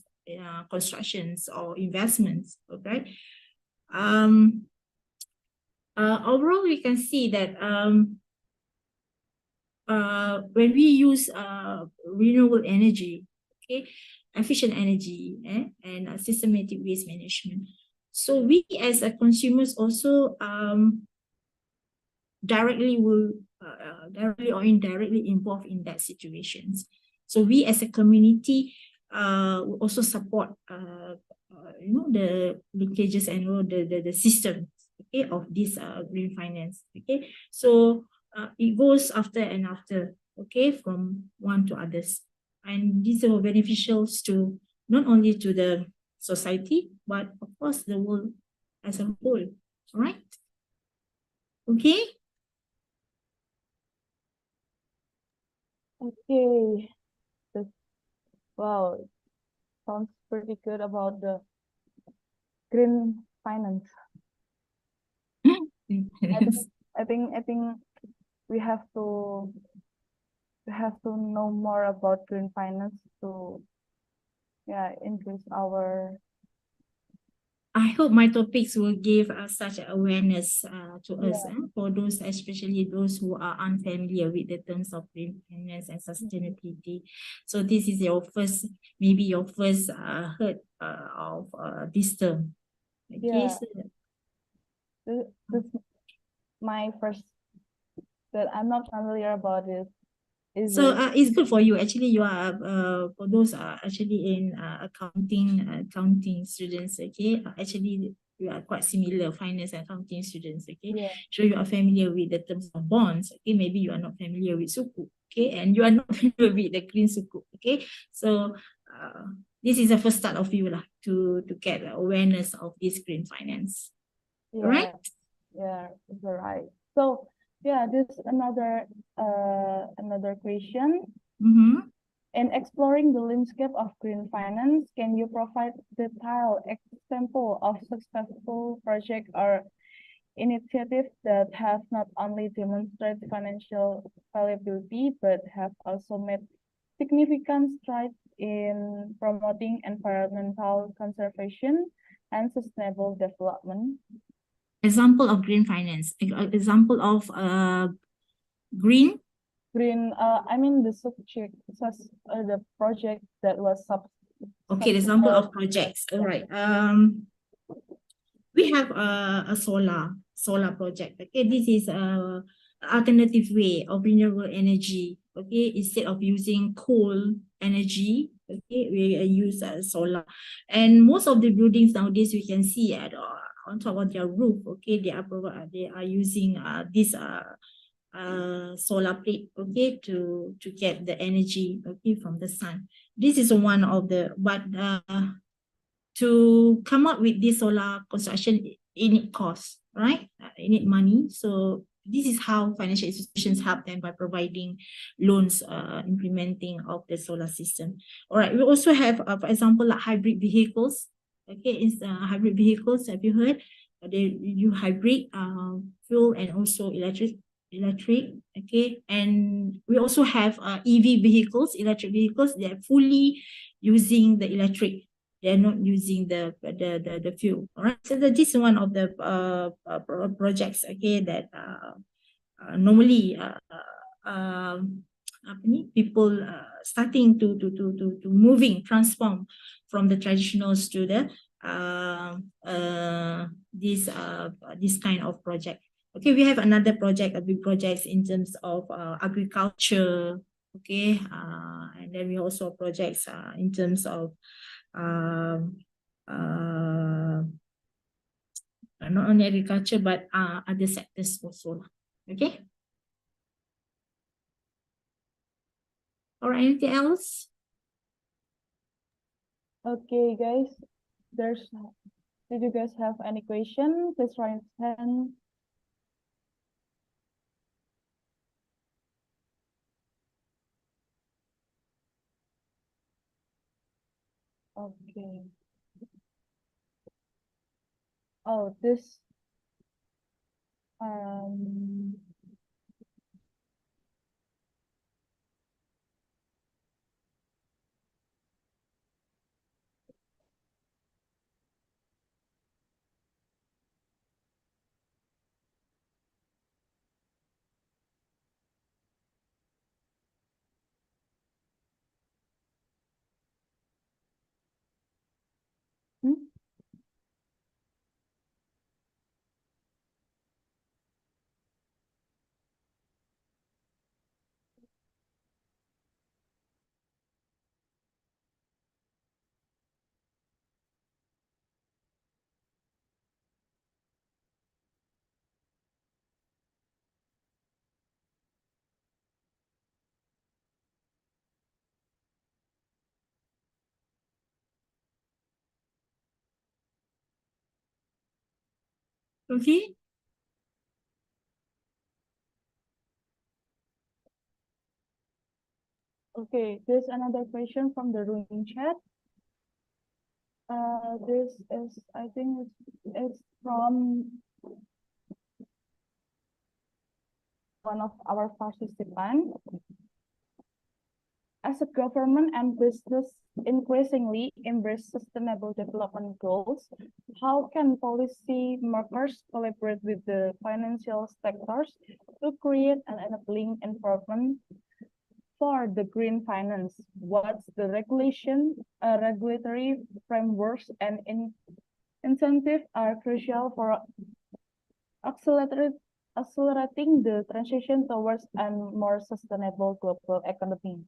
constructions or investments, okay, overall we can see that when we use renewable energy, okay, efficient energy, and systematic waste management, so we as a consumers also directly will directly or indirectly involved in that situations. So we as a community will also support the linkages and the system, okay, of this green finance. Okay, so it goes after and after, okay, from one to others, and these are beneficial to not only to the society but of course the world as a whole. All right. Okay. Okay. Wow, sounds pretty good about the green finance. I think we have to know more about green finance to increase our. I hope my topics will give such awareness to us, for those, especially those who are unfamiliar with the terms of green finance and sustainability. So this is your first, maybe your first heard of this term. Okay, Yeah. This is my first, that I'm not familiar about it. So it's good for you. Actually, you are for those actually in accounting students. Okay, actually you are quite similar, finance and accounting students. Okay, Yeah. So you are familiar with the terms of bonds. Okay, maybe you are not familiar with suku. Okay, and you are not familiar with the green suku. Okay, so this is the first start of you lah to get awareness of this green finance. Yeah. Right? Yeah, you're right. So yeah, this is another question. In exploring the landscape of green finance, can you provide detailed example of successful project or initiatives that have not only demonstrated financial viability but have also made significant strides in promoting environmental conservation and sustainable development? Example of green finance. Example of green. I mean the subject, the project that was okay, the example of projects. All right. We have a solar project. Okay, this is a alternative way of renewable energy. Okay, instead of using coal energy, okay, we use solar. And most of the buildings nowadays we can see on top of their roof. Okay, they are using this solar plate, okay, to get the energy, okay, from the sun. This is one of the, but to come up with this solar construction, it need cost, right? It need money. So this is how financial institutions help them by providing loans, implementing of the solar system. All right, we also have, for example, like hybrid vehicles. Okay, it's hybrid vehicles. Have you heard? They you hybrid fuel and also electric. Okay, and we also have EV vehicles, electric vehicles. They're fully using the electric. They're not using the fuel. All right. So this is one of the projects, okay, that normally people starting to moving, transform from the traditionals to the this kind of project. Okay, we have another project, a big projects in terms of agriculture. Okay, and then we also projects in terms of not only agriculture but other sectors also. Okay. Or anything else? Okay, guys. Did you guys have any question? Please raise hand. Okay. Oh, this Okay. Okay, there's another question from the room chat. This is, I think it's from one of our participants. As a government and business increasingly embrace sustainable development goals, how can policy makers collaborate with the financial sectors to create an enabling environment for the green finance? What's the regulatory frameworks and incentives are crucial for accelerating the transition towards a more sustainable global economy?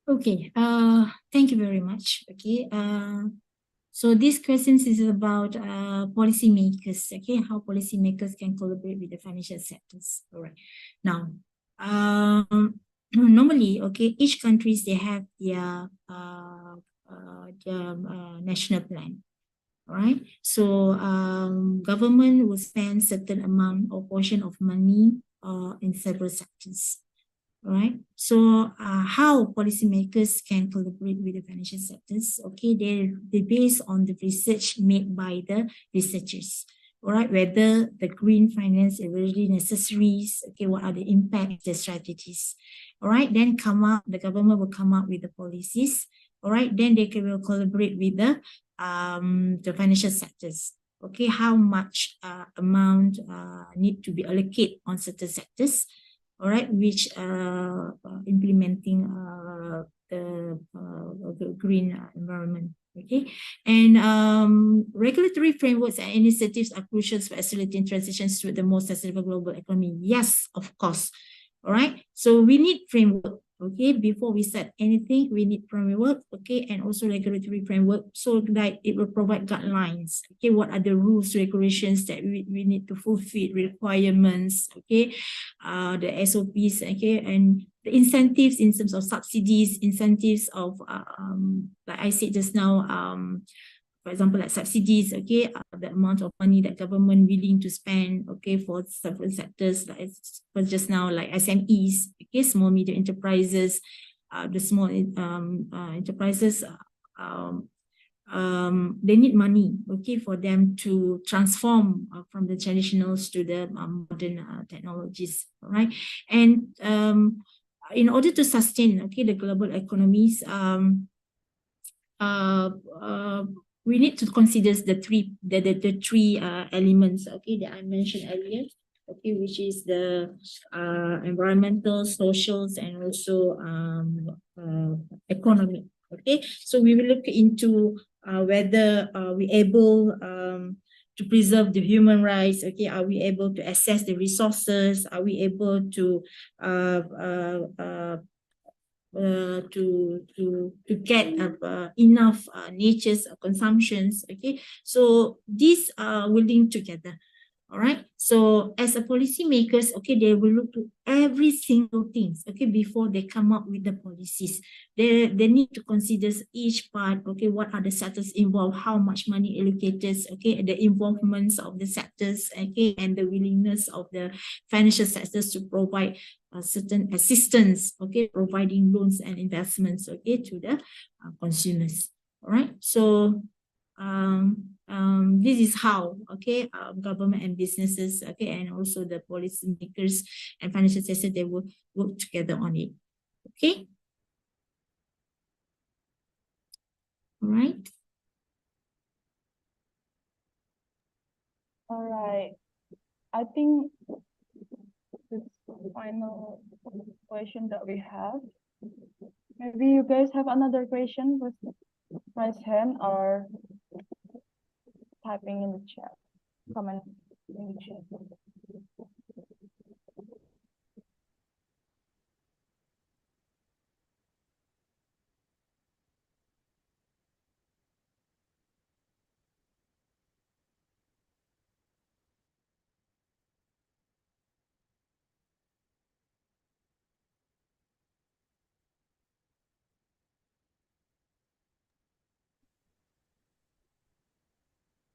Okay, thank you very much. Okay, so this question is about policymakers. Okay, how policymakers can collaborate with the financial sectors. All right. Now, normally, okay, each countries they have their national plan. All right. So, government will spend certain amount or portion of money in several sectors. Right. So how policymakers can collaborate with the financial sectors? Okay, they based on the research made by the researchers. All right, whether the green finance is really necessary. Okay, what are the impacts, the strategies? All right, then the government will come up with the policies. All right, then they will collaborate with the financial sectors. Okay, how much amount need to be allocated on certain sectors? All right, which implementing the green environment. Okay, and regulatory frameworks and initiatives are crucial for accelerating transitions to the most sustainable global economy. Yes, of course. All right, so we need framework. Okay, before we set anything, we need framework, okay, and also regulatory framework, so that it will provide guidelines. Okay, what are the rules, regulations that we need to fulfill, requirements, okay, the SOPs, okay, and the incentives in terms of subsidies, incentives of like I said just now, for example, like subsidies, okay, the amount of money that government willing to spend, okay, for several sectors, like for just now, like SMEs, okay, small medium enterprises, the small enterprises, they need money, okay, for them to transform from the traditionals to the modern technologies, all right, and in order to sustain, okay, the global economies, we need to consider the three elements, okay, that I mentioned earlier, okay, which is the environmental, socials, and also economic. Okay, so we will look into whether we're able to preserve the human rights. Okay, are we able to access the resources? Are we able to get enough nature's consumptions. Okay, so these will link together. All right, so as a policymakers, okay, they will look to every single things, okay, before they come up with the policies. They need to consider each part, okay, what are the sectors involved, how much money allocated, okay, the involvements of the sectors, okay, and the willingness of the financial sectors to provide certain assistance, okay, providing loans and investments, okay, to the consumers. All right, so this is how, okay, government and businesses, okay, and also the policymakers and financial sector, they will work together on it. Okay. All right. All right. I think this is the final question that we have. Maybe you guys have another question with raise hand or typing in the chat, comment in the chat.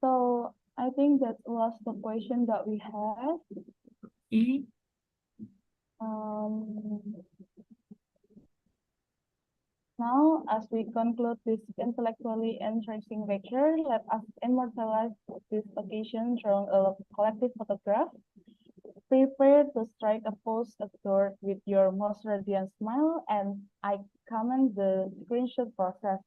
So I think that was the question that we have. Mm-hmm. Now, as we conclude this intellectually enriching lecture, let us immortalize this occasion through a collective photograph. Prepare to strike a pose adored with your most radiant smile, and I comment the screenshot process.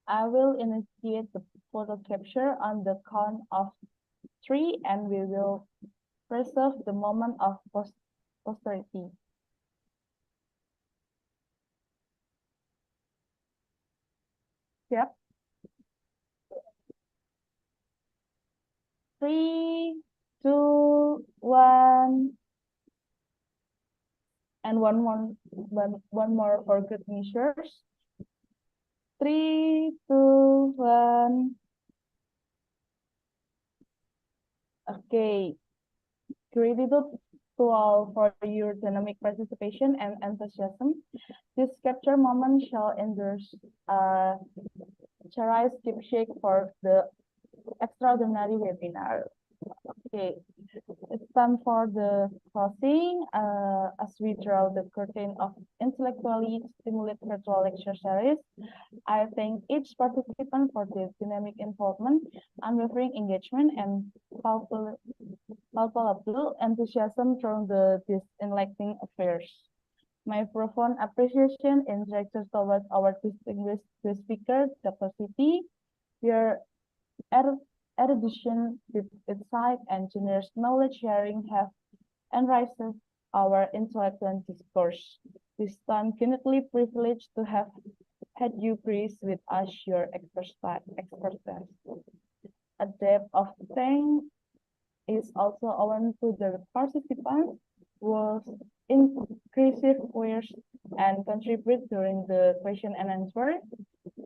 I will initiate the photo capture on the count of 3, and we will preserve the moment of posterity. Yep. 3, 2, 1, and one more for good measures. 3, 2, 1. Okay. Gratitude to all for your dynamic participation and enthusiasm. This capture moment shall endure cherish keepsake for the extraordinary webinar. Okay, it's time for the closing. As we draw the curtain of intellectually stimulated virtual lecture series, I thank each participant for their dynamic involvement, unwavering engagement, and palpable enthusiasm through these enlightening affairs. My profound appreciation and gratitude towards our distinguished speaker, Dr. Siti. Your erudition, with insight, and generous knowledge sharing have enriched our intellectual discourse. We stand infinitely privileged to have had you grace with us your expertise. A depth of thanks is also owed to the participants whose inclusive ways and contribute during the question and answer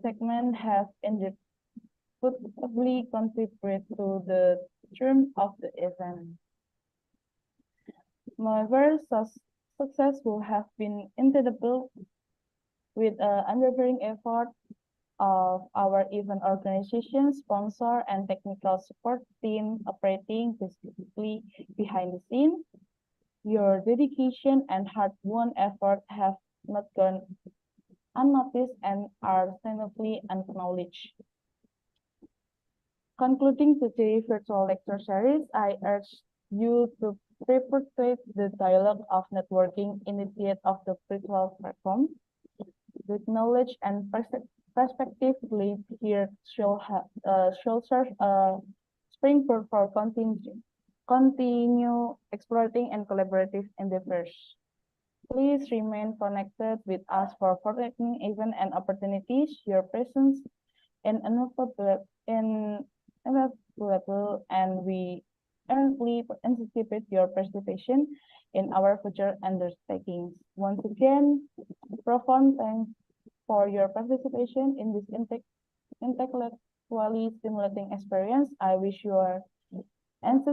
segment have indisputably contributed to the term of the event. However, success will have been inevitable with an unwavering effort of our event organization, sponsor, and technical support team operating physically behind the scene. Your dedication and hard-won effort have not gone unnoticed and are thankfully acknowledged. Concluding today's virtual lecture series, I urge you to perpetuate the dialogue of networking initiated of the virtual platform. With knowledge and perspective gleaned here shall serve a springboard for continue exploring and collaborative endeavors. Please remain connected with us for forthcoming events and opportunities. Your presence is invaluable, and we earnestly anticipate your participation in our future undertakings. Once again, profound thanks for your participation in this intellectually stimulating experience. I wish you an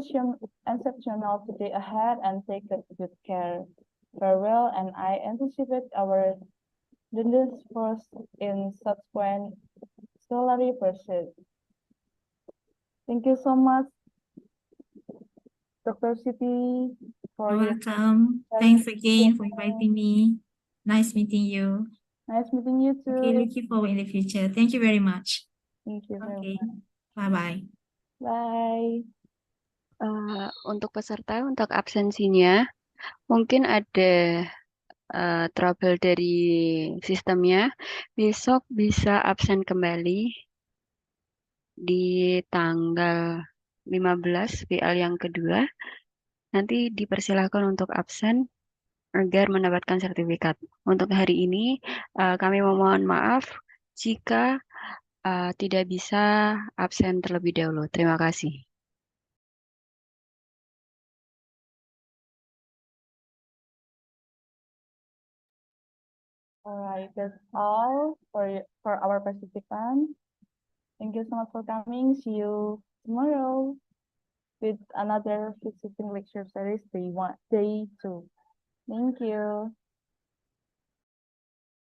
exceptional day ahead and take good care. Farewell, and I anticipate our first in subsequent scholarly pursuit. Thank you so much, Dr. Siti, for You're your welcome. Thanks again for inviting me. Nice meeting you. nice meeting you too. Okay, looking forward in the future. Thank you very much. Thank you very Okay, much. bye-bye. Bye. Untuk peserta, untuk absensinya, mungkin ada trouble dari sistemnya. Besok bisa absen kembali di tanggal 15 WL yang kedua. Nanti dipersilahkan untuk absen agar mendapatkan sertifikat. Untuk hari ini, kami memohon maaf jika tidak bisa absen terlebih dahulu. Terima kasih. All right, that's all for our participants. Thank you so much for coming. See you tomorrow with another 16 lecture series, day 2. Thank you.